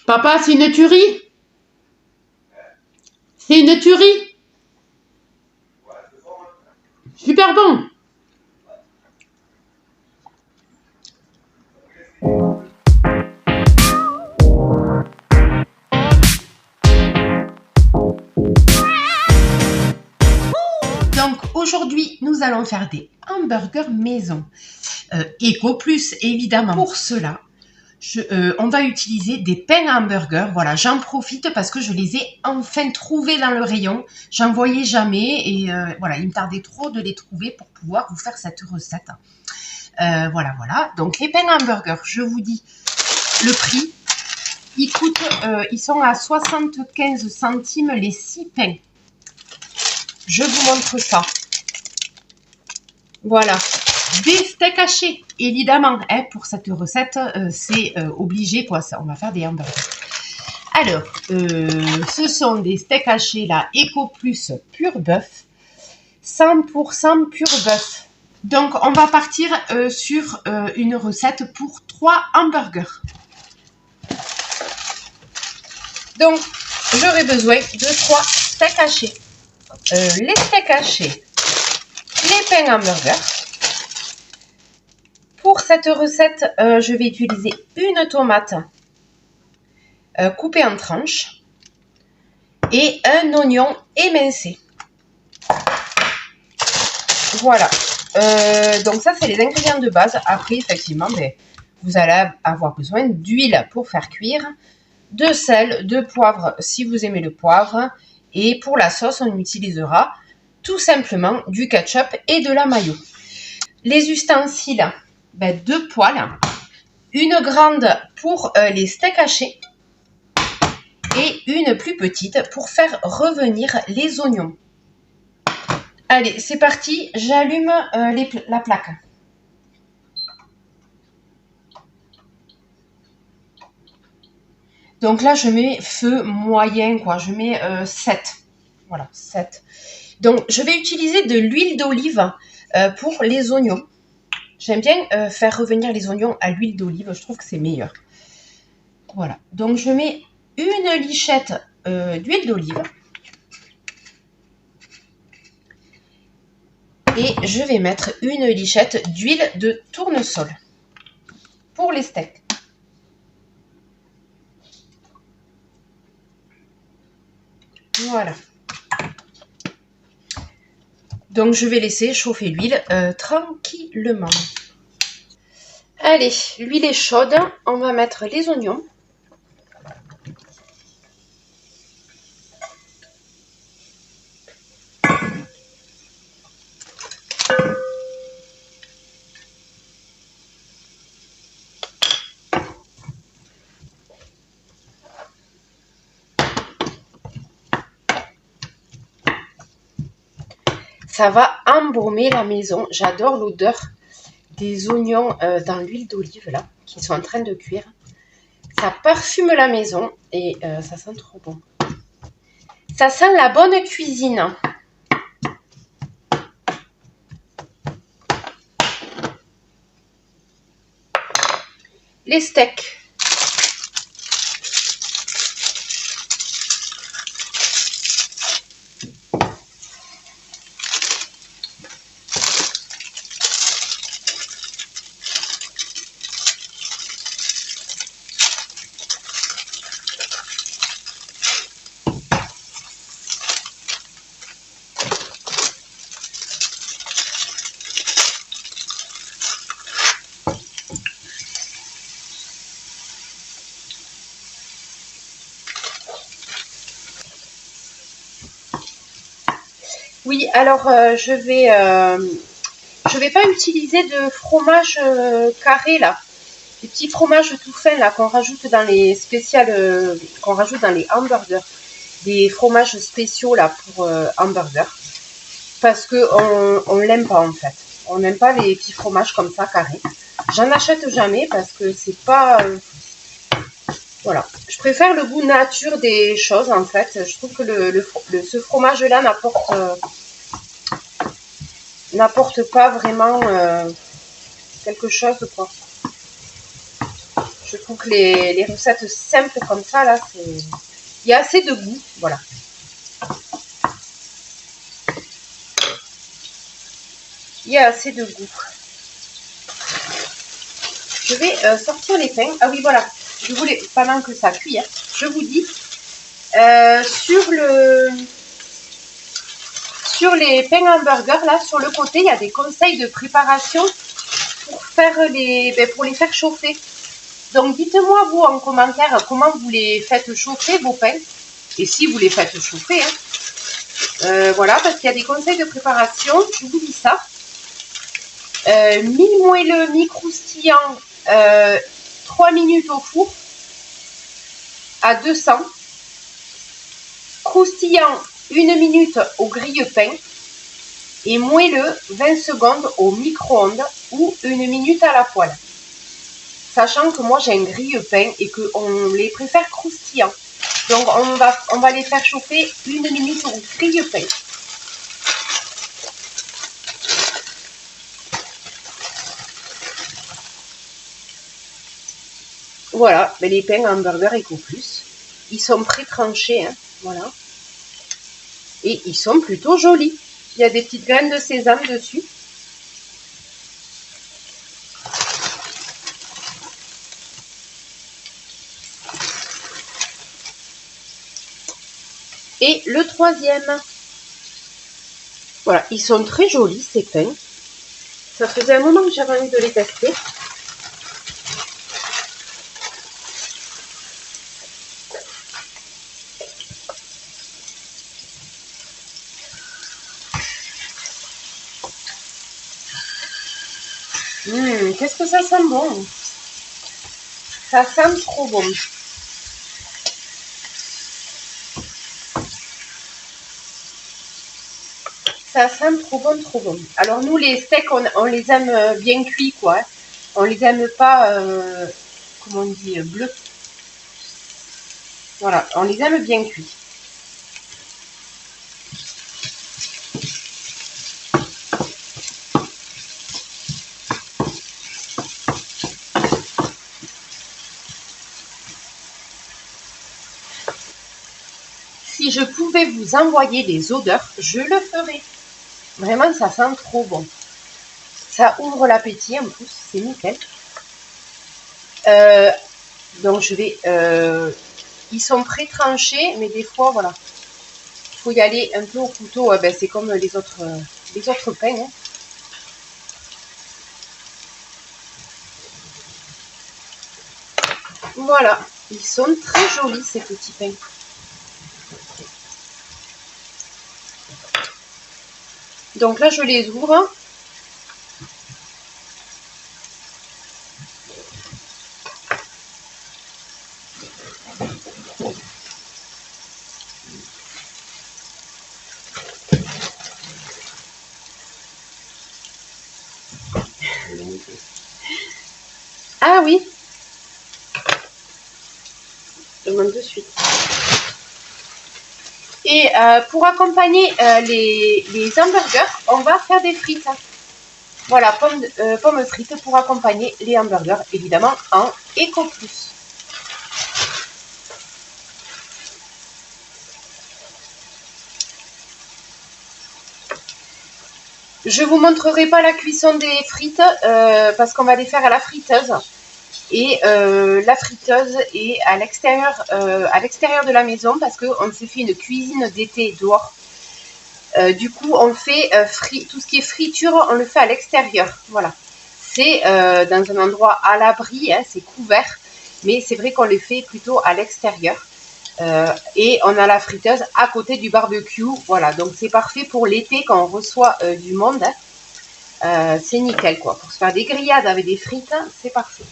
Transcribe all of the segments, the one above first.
Papa, c'est une tuerie? C'est une tuerie? Super bon. Donc aujourd'hui, nous allons faire des hamburgers maison. Eco Plus, évidemment. Pour cela, on va utiliser des pains à hamburger. Voilà, j'en profite parce que je les ai enfin trouvés dans le rayon. J'en voyais jamais et voilà, il me tardait trop de les trouver pour pouvoir vous faire cette recette. Voilà. Donc les pains à hamburger, je vous dis le prix. Ils sont à 75 centimes les 6 pains. Je vous montre ça. Voilà. Des steaks hachés, évidemment. Pour cette recette, c'est obligé, quoi. On va faire des hamburgers. Alors, ce sont des steaks hachés, là, Eco Plus pur bœuf. 100% pur bœuf. Donc, on va partir sur une recette pour 3 hamburgers. Donc, j'aurai besoin de 3 steaks hachés. Les steaks hachés, les pains hamburgers. Pour cette recette, je vais utiliser une tomate coupée en tranches et un oignon émincé. Voilà. Donc ça, c'est les ingrédients de base. Après, effectivement, vous allez avoir besoin d'huile pour faire cuire, de sel, de poivre si vous aimez le poivre. Et pour la sauce, on utilisera tout simplement du ketchup et de la mayo. Les ustensiles, 2 poêles, une grande pour les steaks hachés et une plus petite pour faire revenir les oignons. Allez, c'est parti, j'allume la plaque. Donc là, je mets feu moyen, quoi. Je mets 7. Voilà, 7. Donc, je vais utiliser de l'huile d'olive pour les oignons. J'aime bien faire revenir les oignons à l'huile d'olive. Je trouve que c'est meilleur. Voilà. Donc, je mets une lichette d'huile d'olive. Et je vais mettre une lichette d'huile de tournesol pour les steaks. Voilà. Donc, je vais laisser chauffer l'huile tranquillement. Allez, l'huile est chaude. On va mettre les oignons. Ça va embaumer la maison. J'adore l'odeur des oignons dans l'huile d'olive là, qui sont en train de cuire. Ça parfume la maison et ça sent trop bon. Ça sent la bonne cuisine. Les steaks. Oui, alors je vais pas utiliser de fromage carré là, les petits fromages tout fins là qu'on rajoute dans les spéciales, qu'on rajoute dans les hamburgers, des fromages spéciaux là pour hamburgers, parce que on l'aime pas en fait, on n'aime pas les petits fromages comme ça carrés. J'en achète jamais parce que c'est pas voilà, je préfère le goût nature des choses en fait. Je trouve que ce fromage là n'apporte pas vraiment quelque chose, quoi. Je trouve que les recettes simples comme ça, là, il y a assez de goût, voilà. Il y a assez de goût. Je vais sortir les pains. Ah oui, voilà. Je voulais, pendant que ça cuit, hein, je vous dis, sur les pains hamburgers, là, sur le côté, il y a des conseils de préparation pour les faire chauffer. Donc, dites-moi, vous, en commentaire, comment vous les faites chauffer, vos pains. Et si vous les faites chauffer, hein. Voilà, parce qu'il y a des conseils de préparation. Je vous dis ça. Mi-moelleux, mi-croustillant, 3 minutes au four à 200. Croustillant, 1 minute au grille-pain. Et moelleux, 20 secondes au micro-ondes ou 1 minute à la poêle. Sachant que moi j'ai un grille-pain et qu'on les préfère croustillants. Donc on va les faire chauffer 1 minute au grille-pain. Voilà, mais les pains hamburger Eco Plus, ils sont pré-tranchés, hein, voilà. Et ils sont plutôt jolis. Il y a des petites graines de sésame dessus. Et le troisième. Voilà, ils sont très jolis ces pains. Ça faisait un moment que j'avais envie de les tester. Qu'est-ce que ça sent bon. Ça sent trop bon. Ça sent trop bon, trop bon. Alors nous, les steaks, on les aime bien cuits, quoi. On les aime pas, comment on dit, bleus. Voilà, on les aime bien cuits. Si je pouvais vous envoyer des odeurs, je le ferais. Vraiment, ça sent trop bon. Ça ouvre l'appétit, en plus, c'est nickel. Donc, je vais... ils sont pré-tranchés, mais des fois, voilà. Il faut y aller un peu au couteau. C'est comme les autres pains. Hein. Voilà. Ils sont très jolis, ces petits pains. Donc là, je les ouvre. Ah oui. Je demande de suite. Et pour accompagner les hamburgers, on va faire des frites. Voilà, pommes frites pour accompagner les hamburgers, évidemment en Eco Plus. Je vous montrerai pas la cuisson des frites parce qu'on va les faire à la friteuse. Et la friteuse est à l'extérieur de la maison parce qu'on s'est fait une cuisine d'été dehors. Du coup, on fait tout ce qui est friture, on le fait à l'extérieur. Voilà. C'est dans un endroit à l'abri, hein, c'est couvert, mais c'est vrai qu'on le fait plutôt à l'extérieur. Et on a la friteuse à côté du barbecue. Voilà, donc c'est parfait pour l'été quand on reçoit du monde. Hein. C'est nickel, quoi. Pour se faire des grillades avec des frites, hein, c'est parfait.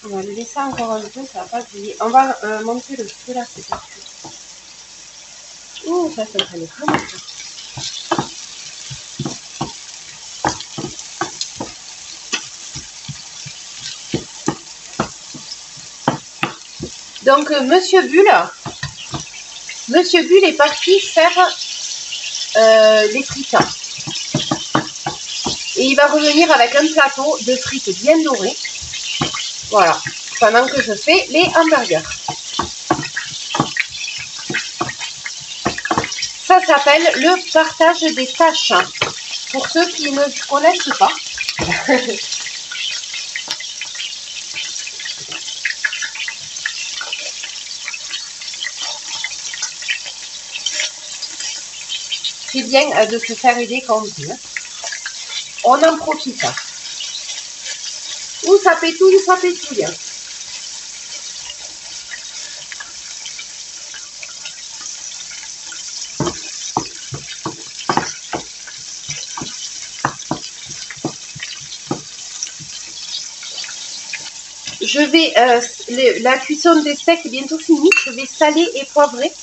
On va le laisser encore un peu, ça va pas griller. On va monter le feu là, c'est parfait. Ouh, ça me prenait vraiment ça. Donc, Monsieur Bulle est parti faire les frites. Et il va revenir avec un plateau de frites bien dorées. Voilà, pendant que je fais les hamburgers. Ça s'appelle le partage des tâches. Pour ceux qui ne connaissent pas. C'est bien de se faire aider quand on peut. On en profite. Ou ça pétouille, ça pétouille. Je vais, la cuisson des steaks est bientôt finie. Je vais saler et poivrer.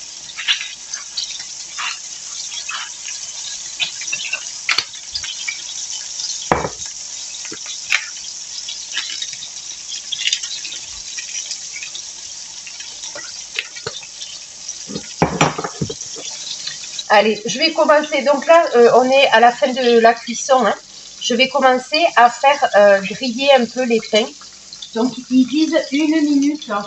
Allez, je vais commencer. Donc là, on est à la fin de la cuisson. Hein. Je vais commencer à faire griller un peu les pains. Donc, ils disent 1 minute. 1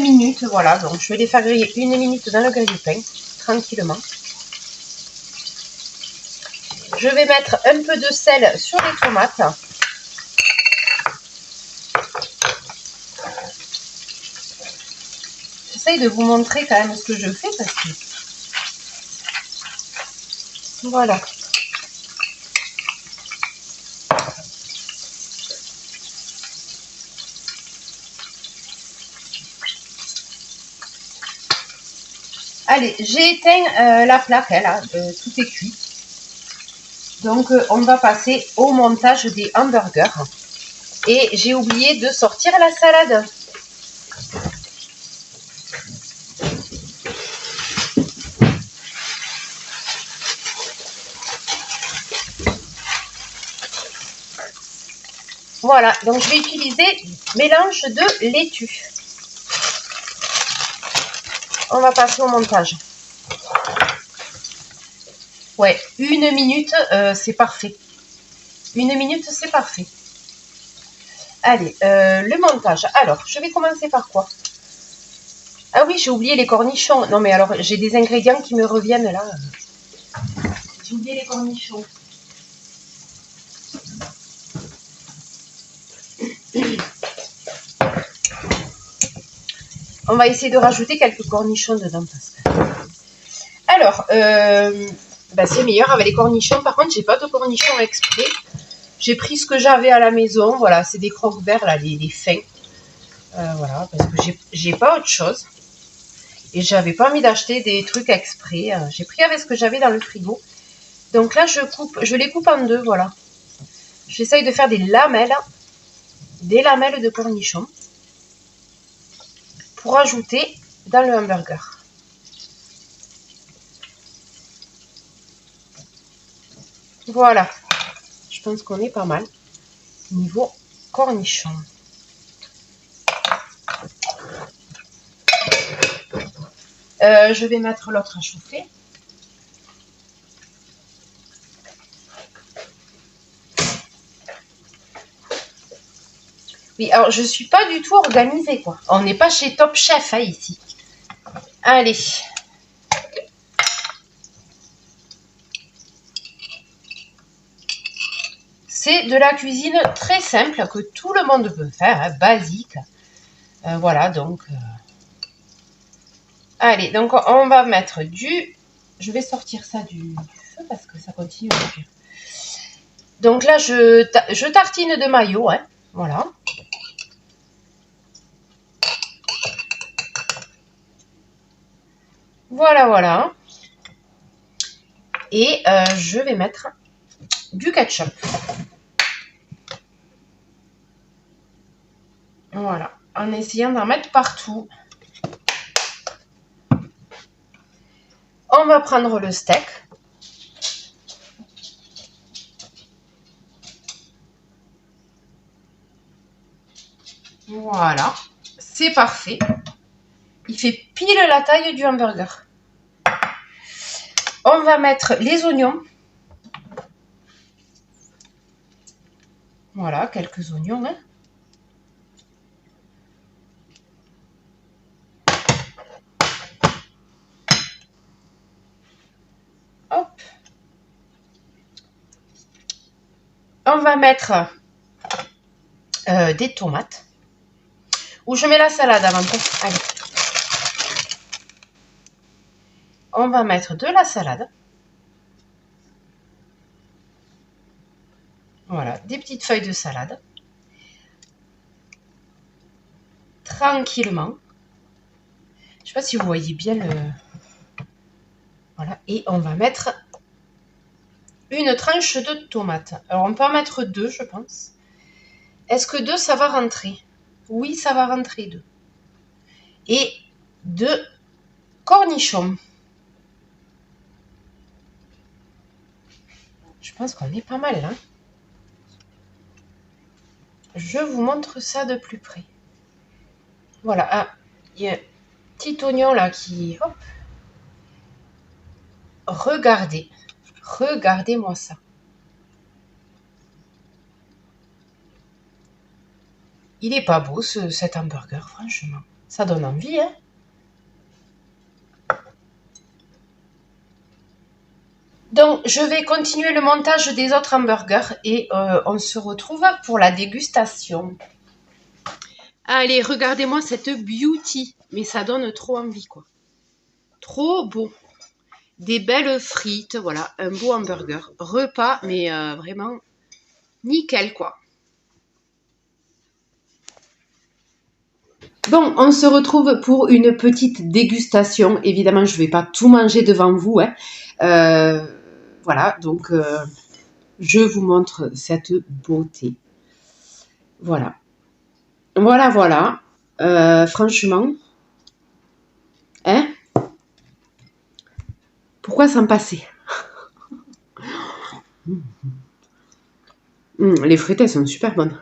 minute, voilà. Donc, je vais les faire griller 1 minute dans le grille-pain, tranquillement. Je vais mettre un peu de sel sur les tomates. J'essaye de vous montrer quand même ce que je fais parce que... Voilà. Allez, j'ai éteint la plaque, là, tout est cuit. Donc, on va passer au montage des hamburgers. Et j'ai oublié de sortir la salade. Voilà, donc je vais utiliser mélange de laitue. On va passer au montage. Ouais, 1 minute, c'est parfait. 1 minute, c'est parfait. Allez, le montage. Alors, je vais commencer par quoi? Ah oui, j'ai oublié les cornichons. Non, mais alors, j'ai des ingrédients qui me reviennent là. J'ai oublié les cornichons. On va essayer de rajouter quelques cornichons dedans. Alors, c'est meilleur avec les cornichons. Par contre, j'ai pas de cornichons exprès. J'ai pris ce que j'avais à la maison. Voilà, c'est des croque-verts, là, les fins. Voilà, parce que j'ai pas autre chose. Et j'avais pas envie d'acheter des trucs exprès. J'ai pris avec ce que j'avais dans le frigo. Donc là, je les coupe en deux, voilà. J'essaye de faire des lamelles de cornichons pour ajouter dans le hamburger. Voilà. Je pense qu'on est pas mal niveau cornichons. Je vais mettre l'autre à chauffer. Oui, alors je suis pas du tout organisée, quoi. On n'est pas chez Top Chef, hein, ici. Allez. C'est de la cuisine très simple que tout le monde peut faire, hein, basique. Voilà, donc... Allez, donc on va mettre du... Je vais sortir ça du feu parce que ça continue à cuire. Donc là, je tartine de maillot, hein, voilà. Voilà, voilà. Et je vais mettre du ketchup. Voilà, en essayant d'en mettre partout. On va prendre le steak. Voilà, c'est parfait. Il fait pile la taille du hamburger. On va mettre les oignons. Voilà, quelques oignons. Hein. Hop. On va mettre des tomates. Ou je mets la salade avant tout. Allez. On va mettre de la salade. Voilà, des petites feuilles de salade. Tranquillement. Je ne sais pas si vous voyez bien le... Voilà, et on va mettre une tranche de tomate. Alors, on peut en mettre 2, je pense. Est-ce que 2, ça va rentrer? Oui, ça va rentrer 2. Et 2 cornichons. Je pense qu'on est pas mal là. Je vous montre ça de plus près. Voilà, ah, il y a un petit oignon là qui... Hop. Regardez. Regardez-moi ça. Il est pas beau cet hamburger, franchement. Ça donne envie, hein. Donc, je vais continuer le montage des autres hamburgers et on se retrouve pour la dégustation. Allez, regardez-moi cette beauty. Mais ça donne trop envie, quoi. Trop beau. Des belles frites, voilà, un beau hamburger. Repas, mais vraiment nickel, quoi. Bon, on se retrouve pour une petite dégustation. Évidemment, je ne vais pas tout manger devant vous. Hein. Voilà, donc je vous montre cette beauté. Voilà. Voilà, voilà. Franchement, hein? Pourquoi s'en passer? Les frites, elles sont super bonnes.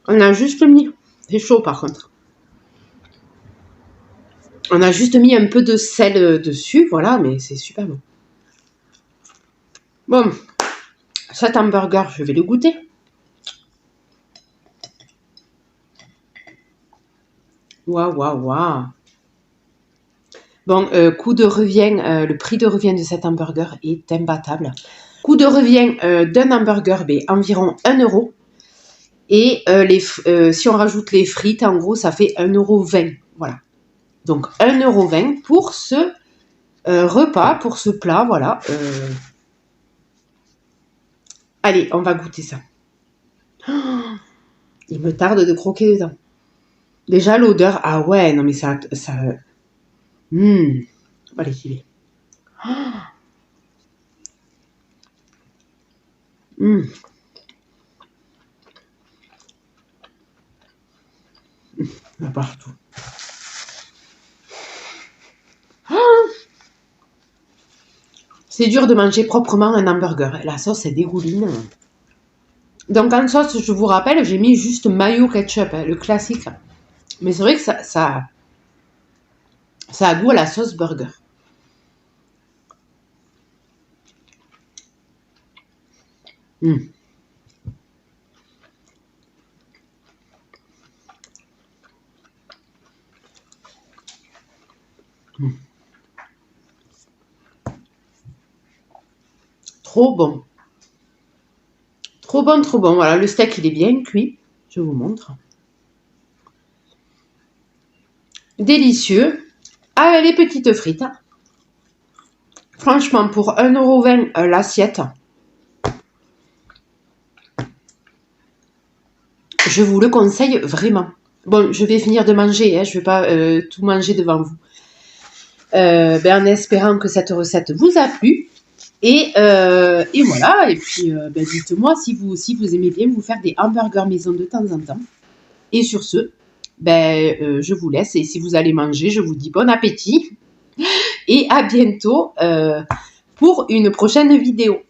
On a juste mis... C'est chaud, par contre. On a juste mis un peu de sel dessus, voilà, mais c'est super bon. Bon, cet hamburger, je vais le goûter. Waouh, waouh, waouh. Bon, coût de revient, le prix de revient de cet hamburger est imbattable. Coût de revient d'un hamburger, environ 1 €. Et si on rajoute les frites, en gros, ça fait 1,20 €. Voilà. Donc, 1,20 € pour ce repas, pour ce plat, voilà. Allez, on va goûter ça. Oh, il me tarde de croquer dedans. Déjà, l'odeur, ah ouais, non mais ça... Allez, j'y vais. Là, partout. C'est dur de manger proprement un hamburger. La sauce est dégouline. Donc en sauce, je vous rappelle, j'ai mis juste mayo ketchup, hein, le classique. Mais c'est vrai que ça a goût à la sauce burger. Trop bon. Trop bon, trop bon. Voilà, le steak, il est bien cuit. Je vous montre. Délicieux. Ah, les petites frites. Franchement, pour 1,20 € l'assiette, je vous le conseille vraiment. Bon, je vais finir de manger. Hein, je ne vais pas tout manger devant vous. En espérant que cette recette vous a plu. Et voilà, et puis dites-moi si vous aimez bien vous faire des hamburgers maison de temps en temps. Et sur ce, je vous laisse. Et si vous allez manger, je vous dis bon appétit. Et à bientôt pour une prochaine vidéo.